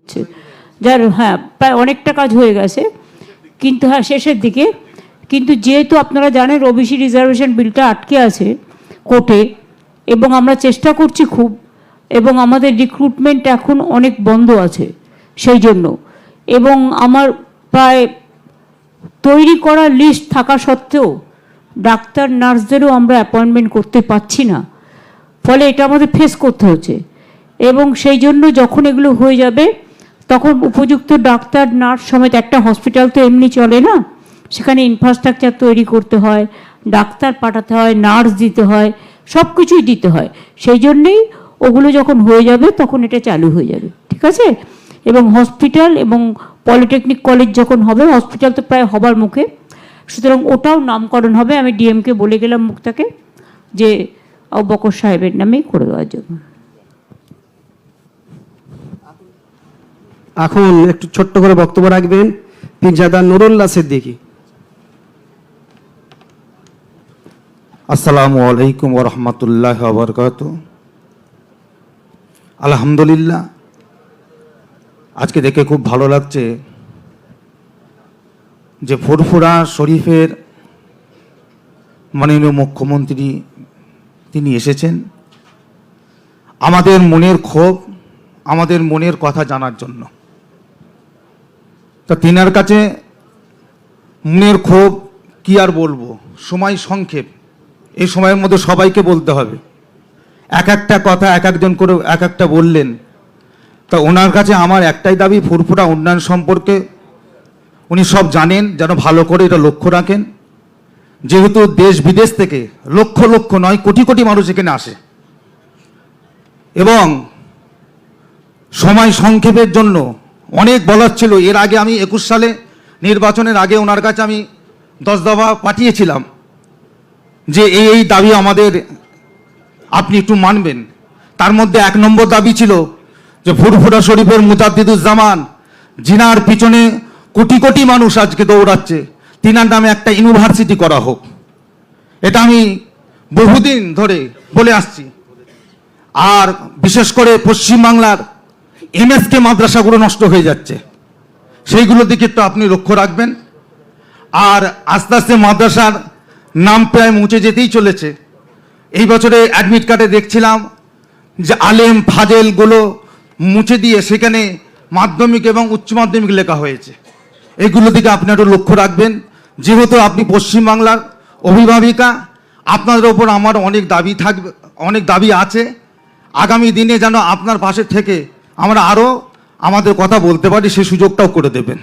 হচ্ছে, যার হ্যাঁ প্রায় অনেকটা কাজ হয়ে গেছে, কিন্তু হ্যাঁ শেষের দিকে। কিন্তু যেহেতু আপনারা জানেন ওবিসি রিজার্ভেশন বিলটা আটকে আছে কোর্টে, এবং আমরা চেষ্টা করছি খুব, এবং আমাদের রিক্রুটমেন্ট এখন অনেক বন্ধ আছে সেই জন্য, এবং আমার প্রায় তৈরি করা লিস্ট থাকা সত্ত্বেও ডাক্তার নার্সদেরও আমরা অ্যাপয়েন্টমেন্ট করতে পারছি না, ফলে এটা আমাদের ফেস করতে হচ্ছে। এবং সেই জন্য যখন এগুলো হয়ে যাবে তখন উপযুক্ত ডাক্তার নার্স সমেত, একটা হসপিটাল তো এমনি চলে না, সেখানে ইনফ্রাস্ট্রাকচার তৈরি করতে হয়, ডাক্তার পাঠাতে হয়, নার্স দিতে হয়, সব কিছুই দিতে হয়। সেই জন্যেই ওগুলো যখন হয়ে যাবে তখন এটা চালু হয়ে যাবে, ঠিক আছে? এবং হসপিটাল এবং পলিটেকনিক কলেজ যখন হবে, হসপিটাল তো প্রায় হবার মুখে, সুতরাং ওটাও নামকরণ হবে। আমি ডিএমকে বলে গেলাম মুক্তাকে যে আবু বকর সাহেবের নামেই করে দেওয়ার জন্য। এখন একটু ছোট্ট করে বক্তব্য রাখবেন পীরজাদা নুরুল্লাহ সিদ্দিকী। আসসালামু আলাইকুম ওয়া রাহমাতুল্লাহি ওয়া বারাকাতুহু। আলহামদুলিল্লাহ, আজকে দেখে খুব ভালো লাগছে যে ফুরফুরা শরীফের মাননীয় মুখ্যমন্ত্রী তিনি এসেছেন আমাদের মনের ক্ষোভ, আমাদের মনের কথা জানার জন্য। তা তিনার কাছে মনের ক্ষোভ কি আর বলবো, সময় সংক্ষেপ, এই সময়ের মধ্যে সবাইকে বলতে হবে, এক একটা কথা এক একজন করে এক একটা বললেন। তা ওনার কাছে আমার একটাই দাবি, ফুরফুরা উন্নয়ন সম্পর্কে উনি সব জানেন, যেন ভালো করে এটা লক্ষ্য রাখেন। যেহেতু দেশ বিদেশ থেকে লক্ষ লক্ষ নয় কোটি কোটি মানুষ এখানে আসে, এবং সময় সংক্ষেপের জন্য অনেক বলার ছিল। এর আগে আমি 21 সালে নির্বাচনের আগে ওনার কাছে আমি 10 দফা পাঠিয়েছিলাম যে এই দাবি আমাদের আপনি একটু মানবেন। তার মধ্যে 1 নম্বর দাবি ছিল যে ফুরফুরা শরীফের মুজাদ্দিদুজ্জামান, জিনার পিছনে কোটি কোটি মানুষ আজকে দৌড়াচ্ছে, তিনার নামে একটা ইউনিভার্সিটি করা হোক। এটা আমি বহুদিন ধরে বলে আসছি। আর বিশেষ করে পশ্চিমবাংলার এমএসকে মাদ্রাসাগুলো নষ্ট হয়ে যাচ্ছে, সেইগুলোর দিকে একটু আপনি লক্ষ্য রাখবেন। আর আস্তে আস্তে মাদ্রাসার নাম প্রায় মুছে যেতেই চলেছে। এই বছরে অ্যাডমিট কার্ডে দেখছিলাম যে আলেম ফাজেলগুলো মুছে দিয়ে সেখানে মাধ্যমিক এবং উচ্চ মাধ্যমিক লেখা হয়েছে। এইগুলো দিকে আপনি একটু লক্ষ্য রাখবেন। যেহেতু আপনি পশ্চিমবাংলার অভিভাবিকা, আপনাদের ওপর আমার অনেক দাবি থাকবে, অনেক দাবি আছে। আগামী দিনে যেন আপনার পাশে থেকে আমরা আরও আমাদের কথা বলতে পারি, সেই সুযোগটাও করে দেবেন।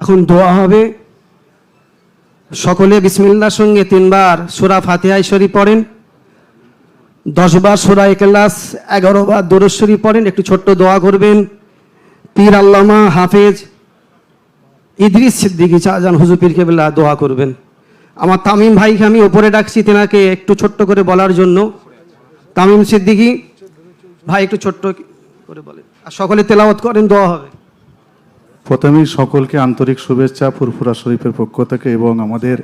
এখন দোয়া হবে। সকলে বিসমিল্লাহর সঙ্গে 3 বার সূরা ফাতিহা শরীফ পড়েন, 10 বার সূরা ইখলাস, 11 বার দরুদ শরীফ পড়েন। একটু ছোট্ট দোয়া করবেন। পীর আল্লামা হাফেজ ইদ্রিস সিদ্দিকী শাহজাহান হুজুর পীর কেবলা দোয়া করবেন। আমার তামিম ভাইকে আমি উপরে ডাকছি, তেনাকে একটু ছোট্ট করে বলার জন্য। তামিম সিদ্দিকী ভাই একটু ছোট্ট করে বলেন, আর সকলে তেলাওয়াত করেন, দোয়া হবে। প্রথমেই সকলকে আন্তরিক শুভেচ্ছা ফুরফুরা শরীফের পক্ষ থেকে, এবং আমাদের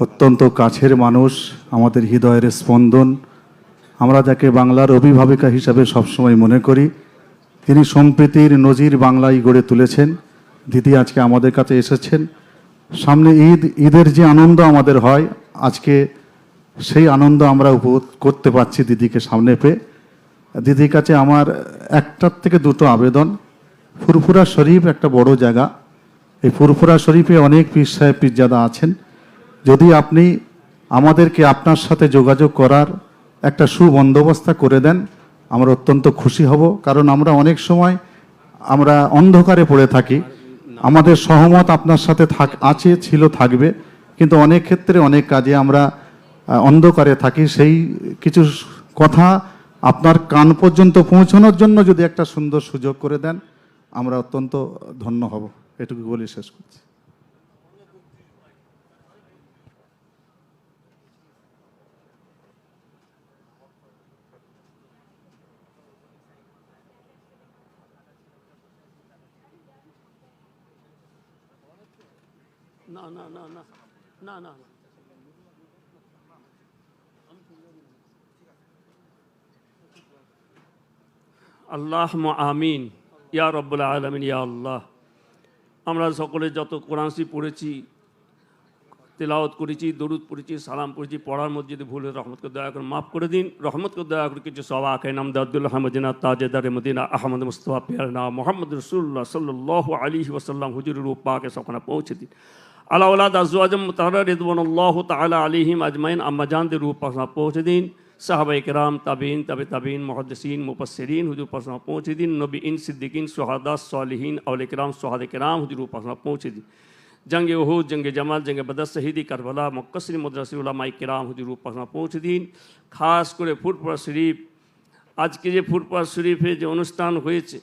অত্যন্ত কাছের মানুষ, আমাদের হৃদয়ের স্পন্দন, আমরা যাকে বাংলার অভিভাবিকা হিসাবে সবসময় মনে করি, তিনি সম্প্রীতির নজির বাংলায় গড়ে তুলেছেন। দিদি আজকে আমাদের কাছে এসেছেন। সামনে ঈদের যে আনন্দ আমাদের হয়, আজকে সেই আনন্দ আমরা উপভোগ করতে পারছি দিদিকে সামনে পেয়ে। দিদির কাছে আমার একটার থেকে দুটো আবেদন। ফুরফুরা শরীফ একটা বড় জায়গা, এই ফুরফুরা শরীফে অনেক পীর সাহেব পীরজাদা আছেন। যদি আপনি আমাদেরকে আপনার সাথে যোগাযোগ করার একটা সুবন্দোবস্ত করে দেন, আমরা অত্যন্ত খুশি হব। কারণ আমরা অনেক সময় আমরা অন্ধকারে পড়ে থাকি, আমাদের সহমত আপনার সাথে আছে, ছিল, থাকবে, কিন্তু অনেক ক্ষেত্রে অনেক কাজে আমরা অন্ধকারে থাকি। সেই কিছু কথা আপনার কান পর্যন্ত পৌঁছানোর জন্য যদি একটা সুন্দর সুযোগ করে দেন, আমরা অত্যন্ত ধন্য হব। এটুকু বলে শেষ করছি। না না না না না না আল্লাহ আমিন ইয়া রব্বুল আলামিন ইয়া আল্লাহ। আমরা সকলে যত কোরআন শরীফ পড়েছি, তেলাওয়াত করেছি, দরুদ পড়েছি, সালাম পড়েছি, পড়ার মধ্যে যদি ভুল হয় রহমতকে দয়া করে মাফ করে দিন। রহমতকে দয়া করে কিছু সওয়া আখাই নাম দাদুল্লাহ মদিনা তাজেদারে মদিনা আহমদ মুস্তফা পিয়ারনা মোহাম্মদ রসুল্লাহ সাল্লাল্লাহু আলাইহি ওয়াসাল্লাম হুজুরের রূপ পাকে সখনা পৌঁছে দিন। আলা ওলাদ আজওয়াজম মুতাহহারা রিদওয়ানুল্লাহ তাআলা আলাইহিম আজমাইন আম্মাজানদের রূপ পাকে পৌঁছে দিন। সাহাবায়ে কেরাম, তাবিঈন, তাবিঈন, মুহাদ্দিসিন, মুফাসসিরিন হুজুর পাকে পৌঁছে দিন। নবীন, সিদ্দিকিন, শুহাদা, সালিহিন, আউলিয়া কেরাম, শুহাদা কেরাম হুজুর পাকে পৌঁছে দিন। जंग उहूद, जंग जमाल, जंग बदर, शहीदी करबला, मुक्कसरी मदरसे उलमाए किराम हुजूर पास पहुँचे दिन। खास করে ফুরফুরা শরীফ, আজকে যে ফুরফুরা শরীফে যে অনুষ্ঠান হয়েছে,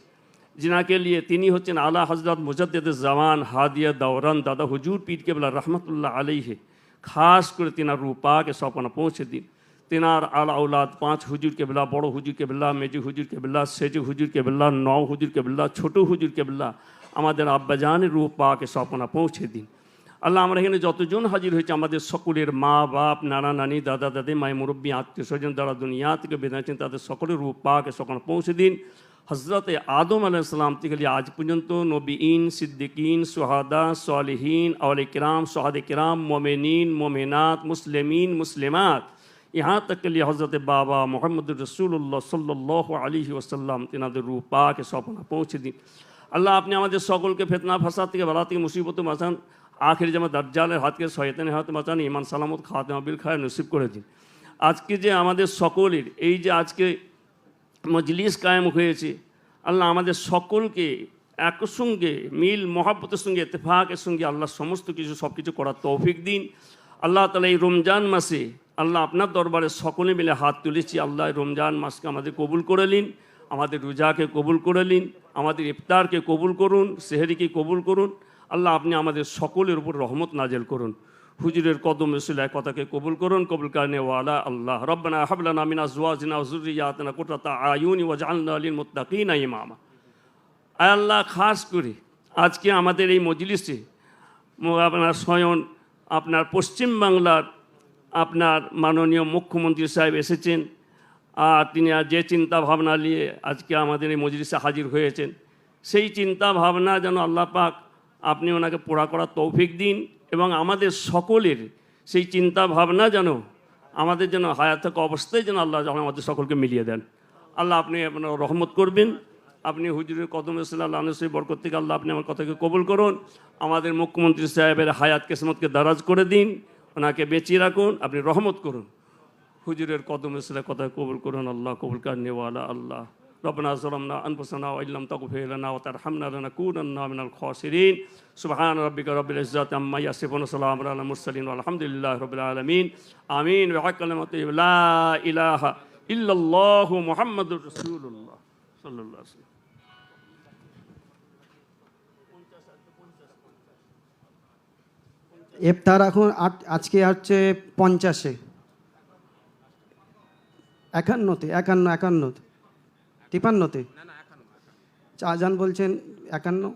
जिनाके लिए তিনি হচ্ছেন আলা হজরত মুজাদ্দিদ জামান হাদিয়া দাওরান দাদা হুজুর পীর কেবলা রহমতুল্লাহ আলাইহি। খাস করে তিনার রূপাকে সপনা পৌঁছে দিন। তিনার আলা औलाद 5 হুজুর কেবলা, বড় হুজুর কেবলা, মেজু হুজুর কেবলা, সেজু হুজুর কেবলা, 9 হুজুর কেবলা, ছোট হুজুর কেবলা, আমাদের আব্বাজানের রূপ পাকে সপনা পৌঁছে দিন। আল্লাহ, আমরা এখানে যতজন হাজির হয়েছে আমাদের সকলের মা বাপ, নানা নানি, দাদা দাদি, মাই মুরব্বী, আত্মীয় স্বজন যারা দুনিয়া থেকে বিদায় নিয়েছেন তাদের সকলের রূপ পাকে সপনা পৌঁছে দিন। হজরত আদম আলাইহিস সালাম থেকে আজ পর্যন্ত নবীন, সিদ্দিকিন, শুহাদা, সালিহিন, আউলিয়া কিরাম, শুহাদা কিরাম, মোমেনিন, মোমেনাত, মুসলিমিন, মুসলিমাত, यहाँ तक के लिए हज़रत बाबा मोहम्मद रसूलुल्लाह सल्लल्लाहु अलैहि वसल्लम तिनाদের রূপ পাকে সপনা পৌঁছে দিন। আল্লাহ, আপনি আমাদের সকলকে ফিতনা ফাসাদ থেকে বালা থেকে মুসিবত বাঁচান। আখির জামা দাজ্জালের হাত থেকে শয়তানের হাত বাঁচান। ঈমান সালামত খাতেমা বিল খায়ের নসিব করে দিন। আজকে যে আমাদের সকলের এই যে আজকে মজলিস কায়েম হয়েছে, আল্লাহ আমাদের সকলকে একসঙ্গে মিল মহাব্বতের সঙ্গে ইত্তেফাকের সঙ্গে আল্লাহ সমস্ত কিছু সব কিছু করার তৌফিক দিন। আল্লাহ তাআলা এই রমজান মাসে আল্লাহ আপনার দরবারে সকলে মিলে হাত তুলেছি। আল্লাহ রমজান মাসকে আমাদের কবুল করে নিন, আমাদের রোজাকে কবুল করে নিন, আমাদের ইফতারকে কবুল করুন, সেহরিকে কবুল করুন। আল্লাহ, আপনি আমাদের সকলের উপর রহমত নাজেল করুন। হুজুরের কদম রসুলের কথাকে কবুল করুন, কবুল করনে ওয়ালা আল্লাহ। রব্বানা হাব লানা মিন আজওয়াজিনা ওয়া যুররিয়াতিনা কুররাতা আয়ুনি ওয়াজআলনা লিল মুত্তাকিনা ইমামা। আয় আল্লাহ, খাস করে আজকে আমাদের এই মজলিসে আপনার স্বয়ং আপনার পশ্চিম বাংলার আপনার মাননীয় মুখ্যমন্ত্রী সাহেব এসেছেন। আর তিনি যে চিন্তা ভাবনা নিয়ে আজকে আমাদের এই মজলিসে হাজির হয়েছেন, সেই চিন্তা ভাবনা যেন আল্লাহ পাক আপনি ওনাকে পুরা করার তৌফিক দিন এবং আমাদের সকলের সেই চিন্তা ভাবনা যেন আমাদের যেন হায়াত থাকা অবস্থায় যেন আল্লাহ যেন আমাদের সকলকে মিলিয়ে দেন। আল্লাহ, আপনি আপনার রহমত করবেন। আপনি হুজুরের কদম সাল্লাল্লাহু আলাইহি ওয়াসাল্লাম বরকত থেকে আল্লাহ আপনি আমার কথাকে কবুল করুন। আমাদের মুখ্যমন্ত্রী সাহেবের হায়াত কিসমতকে দারাজ করে দিন, ওনাকে বেঁচিয়ে রাখুন, আপনি রহমত করুন। হুজুরের কদম সাল্লাল্লাহু কথা কবুল করুন। আল্লাহ কবুল করনে ওয়ালা আল্লাহ। ربنا ظلمنا أنفسنا وإن لم تغفر لنا وترحمنا لنكونن من الخاسرين سبحان ربك رب العزة عما يصفون وسلام على المرسلين والحمد لله رب العالمين آمين بحق كلمة لا إله إلا الله محمد رسول الله صلى الله عليه وسلم ইফতার এখন আজকে হচ্ছে 50-এ 51-তে 51-51-তে 53-তে আজান বলছেন 51।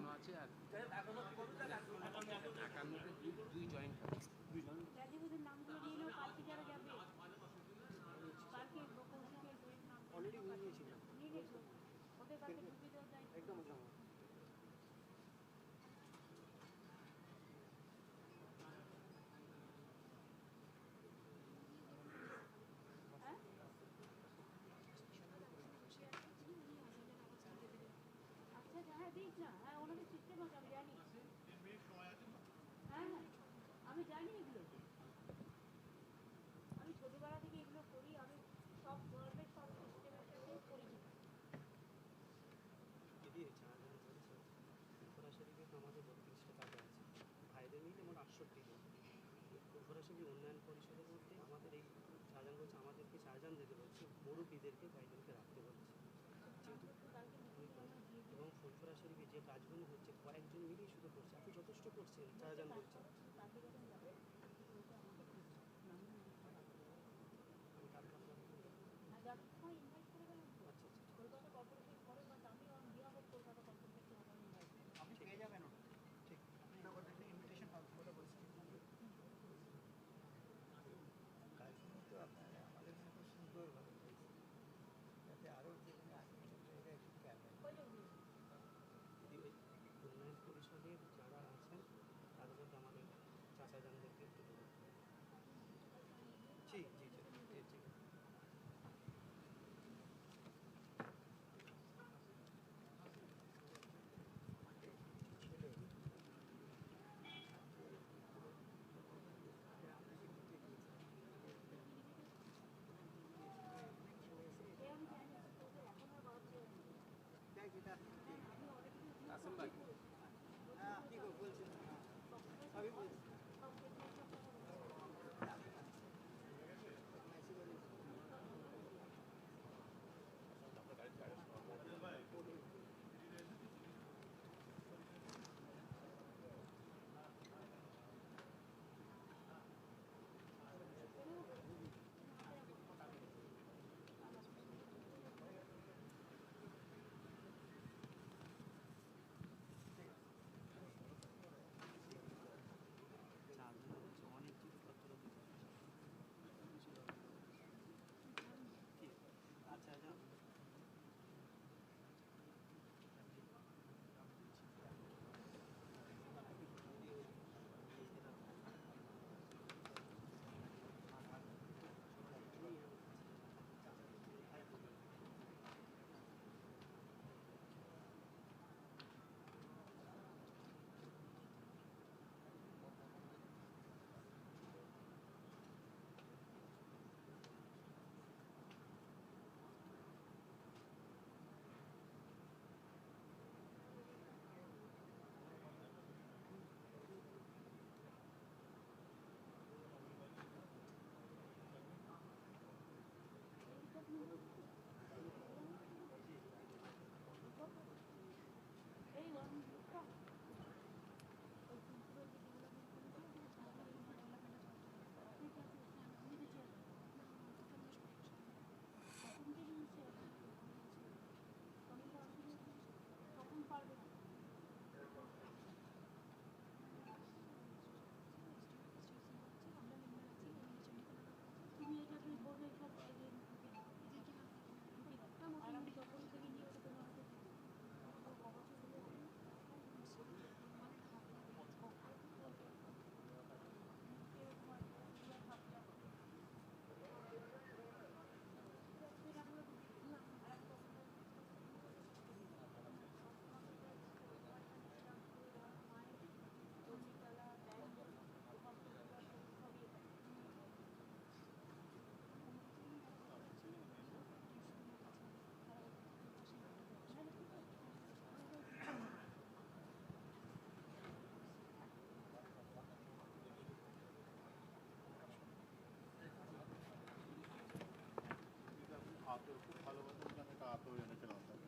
খুব ভালোবাসেন, আমি একটা আতর এনেছিলাম তাকে।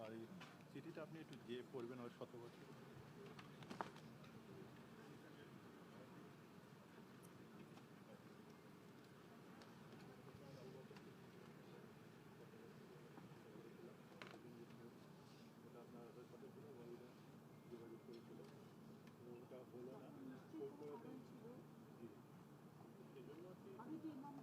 আর এই চিঠিটা আপনি একটু যে পড়বেন ওই 7 বছর। ওটা হলো না,